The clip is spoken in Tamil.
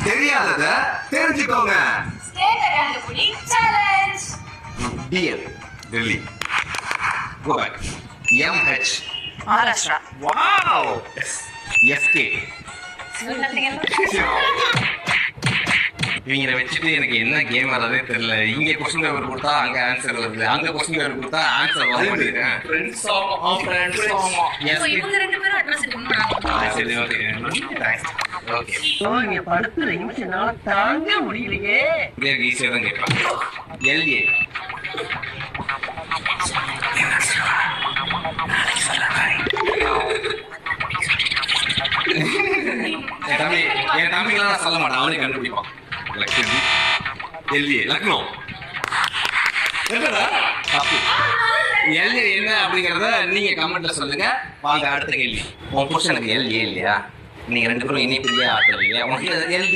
தெரியாதத தெரிஞ்சுக்கோங்க. DL Delhi. Go back. MH Maharashtra. Wow. FK இவங்களை வச்சுட்டு எனக்கு என்ன கேம் வர்றதே தெரியல. இங்க கொஸ்டின் பேப்பர் கொடுத்தா அங்க ஆன்சர் வருது, அங்க கொஸ்டின் பேப்பர் கொடுத்தா ஆன்சர் வர மாட்டேங்குது. ஃப்ரெண்ட்ஸ் ஆமா சோ இவங்க ரெண்டு பேரும் அட்ரஸ் எடுக்கணும். சரி ஓகே ஓகே. நீங்க படுத்துற நிமிஷம்னால தாங்க முடியலையே. இதே ஈஸியா தான் கேட்பாங்க. LA என் தம்பிங்களாம் சொல்ல மாட்டான், அவனே கண்டுபிடிப்பான். லக்ஷ்மி LA லக்னோ. தப்பு. LA என்ன அப்படிங்கறத நீங்க கமெண்ட்ல சொல்லுங்க. வாங்க அடுத்த கேள்வி. உன் புருஷனுக்கு LA இல்லையா? நீங்க ரெண்டு பேரும் இணைப்பிரியா ஆட்டல் இல்லையா? உனக்கு LD